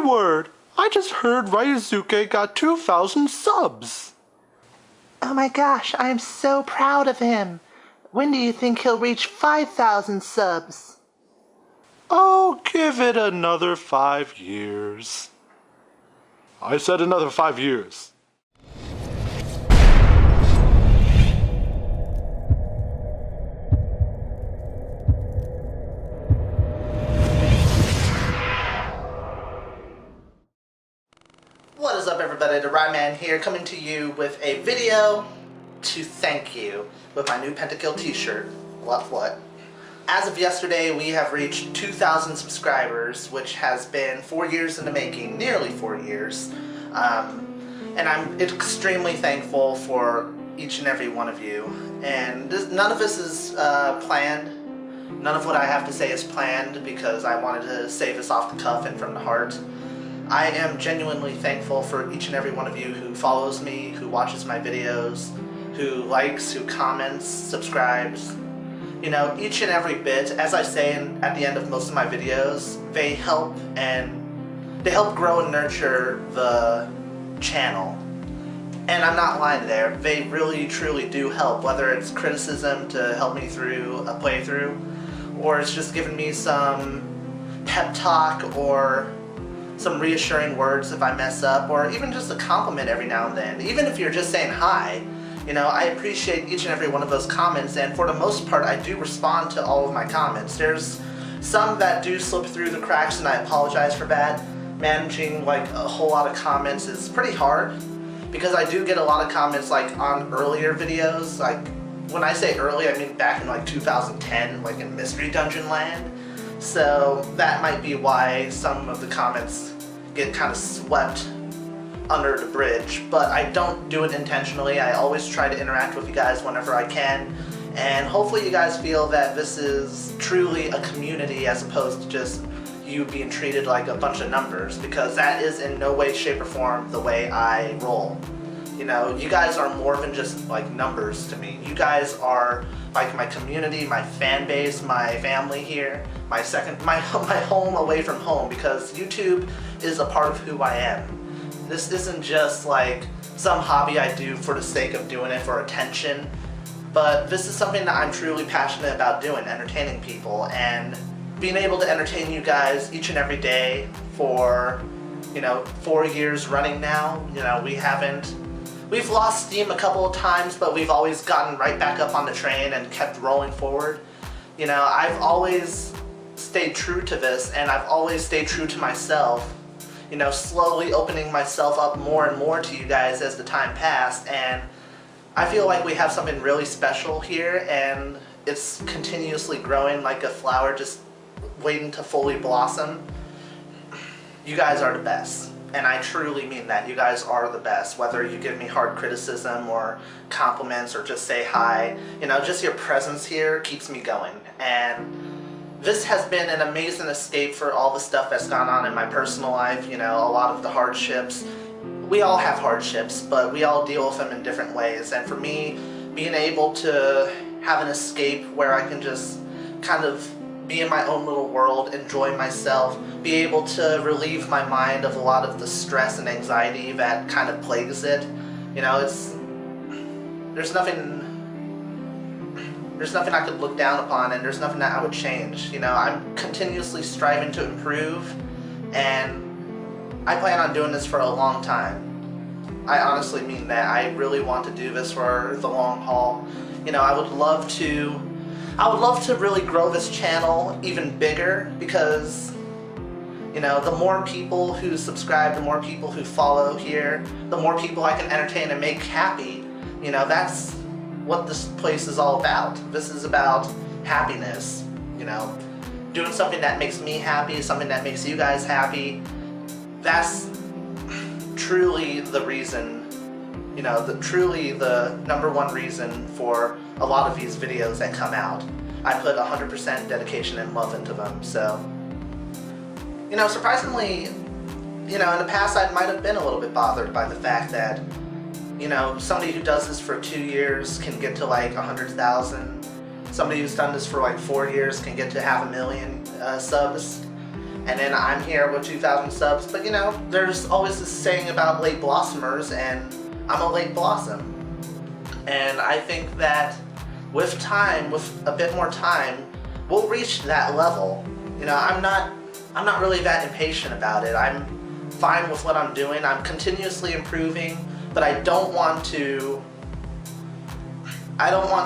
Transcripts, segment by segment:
word! I just heard Ryouseiken got 2,000 subs! Oh my gosh, I am so proud of him! When do you think he'll reach 5,000 subs? Oh, give it another 5 years. I said another 5 years. What is up, everybody? The Ryouseiken here, coming to you with a video to thank you with my new Pentakill t-shirt. What? As of yesterday, we have reached 2,000 subscribers, which has been 4 years in the making, nearly 4 years. And I'm extremely thankful for each and every one of you. And none of this is planned. None of what I have to say is planned because I wanted to say this off the cuff and from the heart. I am genuinely thankful for each and every one of you who follows me, who watches my videos, who likes, who comments, subscribes. You know, each and every bit, as I say at the end of most of my videos, they help grow and nurture the channel. And I'm not lying there, they really truly do help, whether it's criticism to help me through a playthrough, or it's just giving me some pep talk or some reassuring words if I mess up, or even just a compliment every now and then. Even if you're just saying hi, you know, I appreciate each and every one of those comments, and for the most part I do respond to all of my comments. There's some that do slip through the cracks and I apologize for that. Managing like a whole lot of comments is pretty hard because I do get a lot of comments like on earlier videos. Like when I say early, I mean back in like 2010, like in Mystery Dungeon Land. So that might be why some of the comments get kind of swept under the bridge, but I don't do it intentionally. I always try to interact with you guys whenever I can, and hopefully you guys feel that this is truly a community as opposed to just you being treated like a bunch of numbers, because that is in no way, shape, or form the way I roll. You know, you guys are more than just like numbers to me. You guys are like my community, my fan base, my family here, my home away from home, because YouTube is a part of who I am. This isn't just like some hobby I do for the sake of doing it for attention, but this is something that I'm truly passionate about doing, entertaining people, and being able to entertain you guys each and every day for, you know, 4 years running now. You know, we've lost steam a couple of times, but we've always gotten right back up on the train and kept rolling forward. You know, I've always stayed true to this, and I've always stayed true to myself. You know, slowly opening myself up more and more to you guys as the time passed, and I feel like we have something really special here, and it's continuously growing like a flower just waiting to fully blossom. You guys are the best. And I truly mean that. You guys are the best. Whether you give me hard criticism or compliments or just say hi, you know, just your presence here keeps me going. And this has been an amazing escape for all the stuff that's gone on in my personal life, you know, a lot of the hardships. We all have hardships, but we all deal with them in different ways. And for me, being able to have an escape where I can just kind of be in my own little world, enjoy myself, be able to relieve my mind of a lot of the stress and anxiety that kind of plagues it. You know, there's nothing I could look down upon, and there's nothing that I would change. You know, I'm continuously striving to improve, and I plan on doing this for a long time. I honestly mean that. I really want to do this for the long haul. You know, I would love to really grow this channel even bigger, because, you know, the more people who subscribe, the more people who follow here, the more people I can entertain and make happy. You know, that's what this place is all about. This is about happiness, you know, doing something that makes me happy, something that makes you guys happy. That's truly the reason, you know, truly the #1 reason for a lot of these videos that come out. I put 100% dedication and love into them. So, you know, surprisingly, you know, in the past I might have been a little bit bothered by the fact that, you know, somebody who does this for 2 years can get to like 100,000. Somebody who's done this for like 4 years can get to 500,000 subs. and then I'm here with 2,000 subs. But you know, there's always this saying about late blossomers, and I'm a late blossom. And I think that with time, with a bit more time, we'll reach that level. You know, I'm not really that impatient about it. I'm fine with what I'm doing. I'm continuously improving, but I don't want to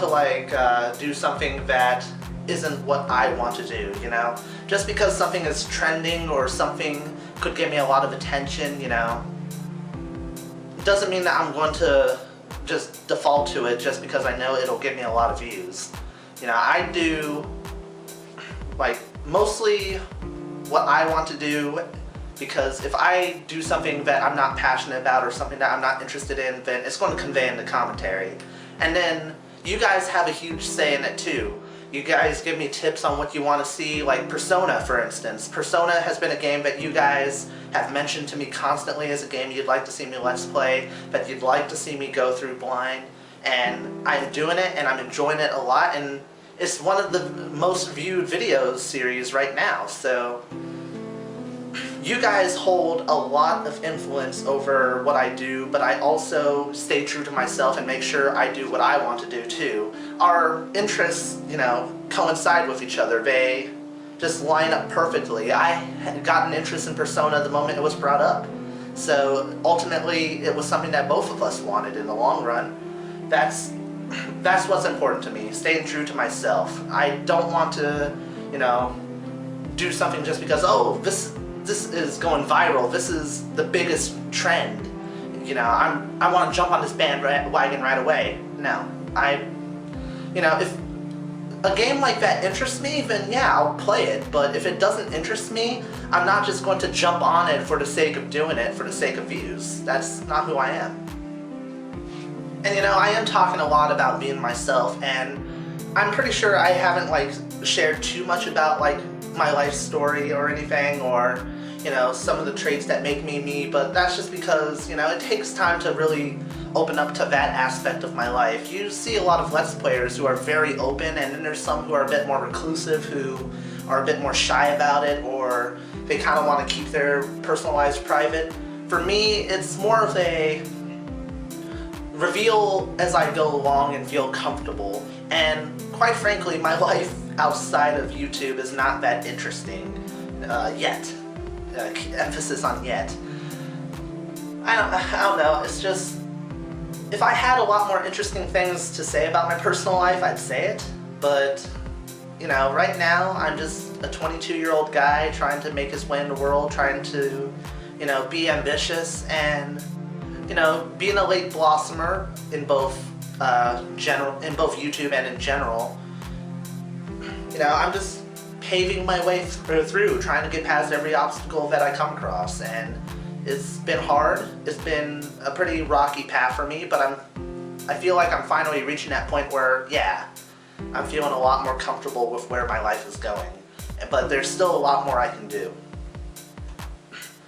like do something that isn't what I want to do, you know? Just because something is trending or something could get me a lot of attention, you know, doesn't mean that I'm going to just default to it just because I know it'll get me a lot of views. You know, I do like mostly what I want to do, because if I do something that I'm not passionate about or something that I'm not interested in, then it's going to convey in the commentary. And then you guys have a huge say in it too. You guys give me tips on what you want to see, like Persona, for instance. Persona has been a game that you guys have mentioned to me constantly as a game you'd like to see me let's play, that you'd like to see me go through blind. And I'm doing it, and I'm enjoying it a lot, and it's one of the most viewed videos series right now. So you guys hold a lot of influence over what I do, but I also stay true to myself and make sure I do what I want to do too. Our interests, you know, coincide with each other. They just line up perfectly. I had got an interest in Persona the moment it was brought up. So ultimately, it was something that both of us wanted in the long run. That's what's important to me, staying true to myself. I don't want to, you know, do something just because, oh, this is going viral, this is the biggest trend, you know, I want to jump on this bandwagon right away. No, you know, if a game like that interests me, then yeah, I'll play it. But if it doesn't interest me, I'm not just going to jump on it for the sake of doing it, for the sake of views. That's not who I am. And you know, I am talking a lot about being myself, and I'm pretty sure I haven't like shared too much about like my life story or anything, or you know, some of the traits that make me me, but that's just because, you know, it takes time to really open up to that aspect of my life. You see a lot of Let's Players who are very open, and then there's some who are a bit more reclusive, who are a bit more shy about it, or they kind of want to keep their personal lives private. For me, it's more of a reveal as I go along and feel comfortable. And quite frankly, my life outside of YouTube is not that interesting yet. Emphasis on yet. I don't know, it's just, if I had a lot more interesting things to say about my personal life, I'd say it, but you know, right now I'm just a 22-year-old guy trying to make his way in the world, trying to, you know, be ambitious, and you know, being a late blossomer in both YouTube and in general. You know, I'm just paving my way through, trying to get past every obstacle that I come across, and it's been hard. It's been a pretty rocky path for me, but I feel like I'm finally reaching that point where, yeah, I'm feeling a lot more comfortable with where my life is going. But there's still a lot more I can do.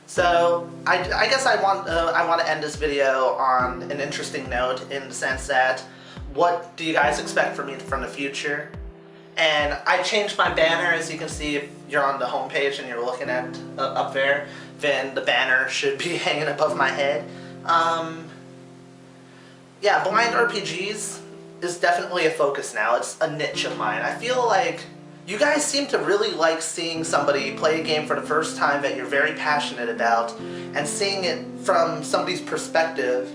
So I guess I want to end this video on an interesting note, in the sense that, what do you guys expect from me from the future? And I changed my banner, as you can see. If you're on the homepage and you're looking at up there, then the banner should be hanging above my head. Yeah, blind RPGs is definitely a focus now. It's a niche of mine. I feel like you guys seem to really like seeing somebody play a game for the first time that you're very passionate about, and seeing it from somebody's perspective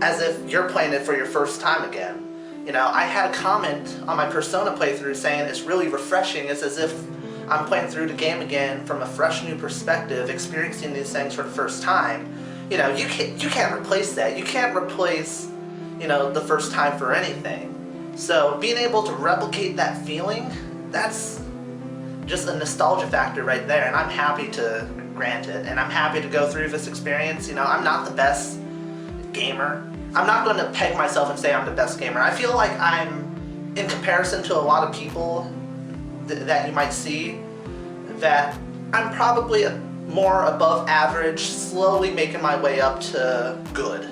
as if you're playing it for your first time again. You know, I had a comment on my Persona playthrough saying it's really refreshing. It's as if I'm playing through the game again from a fresh new perspective, experiencing these things for the first time. You know, you can't replace that. You can't replace, you know, the first time for anything. So being able to replicate that feeling, that's just a nostalgia factor right there, and I'm happy to grant it, and I'm happy to go through this experience. You know, I'm not the best gamer. I'm not going to peg myself and say I'm the best gamer. I feel like I'm, in comparison to a lot of people that you might see, that I'm probably more above average, slowly making my way up to good.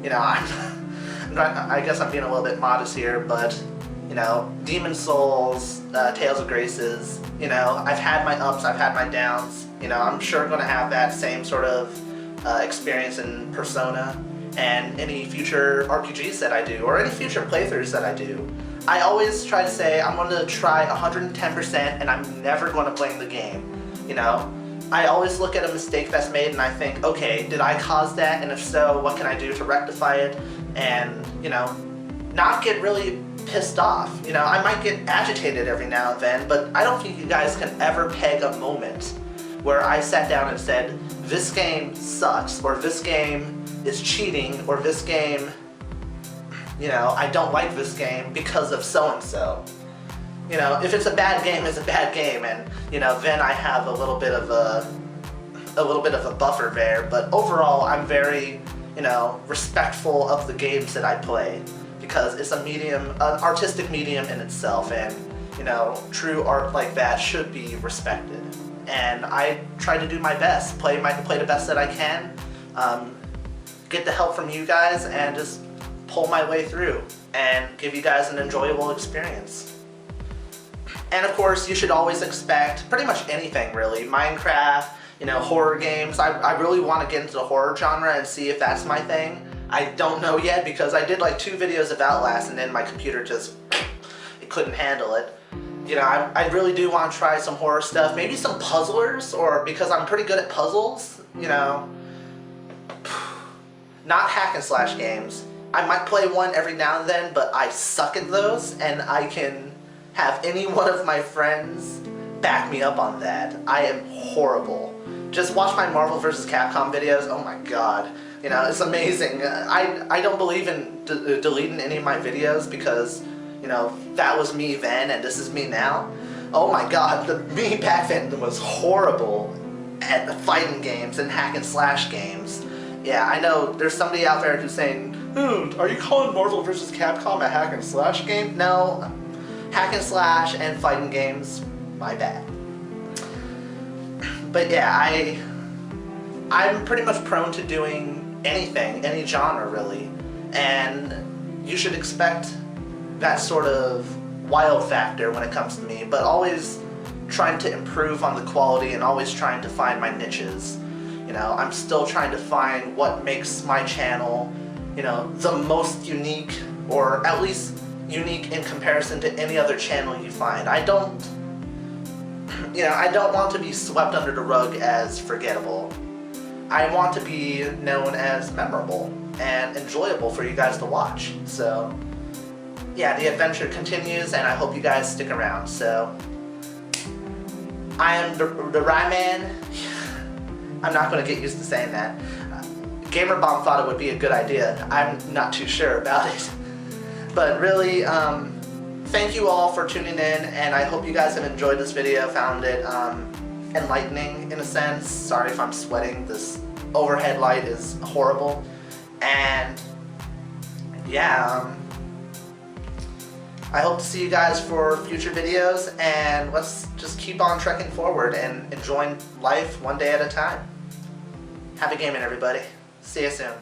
You know, I guess I'm being a little bit modest here, but you know, Demon Souls, Tales of Graces, You know, I've had my ups, I've had my downs. You know, I'm sure going to have that same sort of experience in Persona and any future RPGs that I do, or any future playthroughs that I do. I always try to say I'm going to try 110% and I'm never going to blame the game. You know, I always look at a mistake that's made and I think, okay, did I cause that? And if so, what can I do to rectify it? And, you know, not get really pissed off. You know, I might get agitated every now and then, but I don't think you guys can ever peg a moment where I sat down and said, this game sucks, or this game is cheating, or this game, you know, I don't like this game because of so-and-so. You know, if it's a bad game, it's a bad game, and, you know, then I have a little bit of a buffer there, but overall I'm very, you know, respectful of the games that I play, because it's a medium, an artistic medium in itself, and, you know, true art like that should be respected. And I try to do my best, play the best that I can, get the help from you guys, and just pull my way through and give you guys an enjoyable experience. And of course, you should always expect pretty much anything really. Minecraft, you know, horror games. I really want to get into the horror genre and see if that's my thing. I don't know yet, because I did like 2 videos of Outlast and then my computer just, it couldn't handle it. You know, I really do want to try some horror stuff, maybe some puzzlers, or because I'm pretty good at puzzles, you know. Not hack and slash games. I might play one every now and then, but I suck at those, and I can have any one of my friends back me up on that. I am horrible. Just watch my Marvel vs. Capcom videos, oh my god. You know, it's amazing. I don't believe in deleting any of my videos, because, you know, that was me then and this is me now. Oh my god, the me back then was horrible at the fighting games and hack and slash games. Yeah, I know there's somebody out there who's saying, are you calling Marvel vs. Capcom a hack and slash game? No, hack and slash and fighting games, my bad. But yeah, I'm pretty much prone to doing anything, any genre really, and you should expect that sort of wild factor when it comes to me, but always trying to improve on the quality and always trying to find my niches. You know, I'm still trying to find what makes my channel, you know, the most unique, or at least unique in comparison to any other channel you find. I don't want to be swept under the rug as forgettable. I want to be known as memorable and enjoyable for you guys to watch. So yeah, the adventure continues, and I hope you guys stick around. So I am the Ryouseiken. I'm not going to get used to saying that. Gamerbomb thought it would be a good idea. I'm not too sure about it. But really, thank you all for tuning in, and I hope you guys have enjoyed this video, found it enlightening in a sense. Sorry if I'm sweating, this overhead light is horrible. And yeah, I hope to see you guys for future videos, and let's just keep on trekking forward and enjoying life one day at a time. Happy gaming, everybody. See you soon.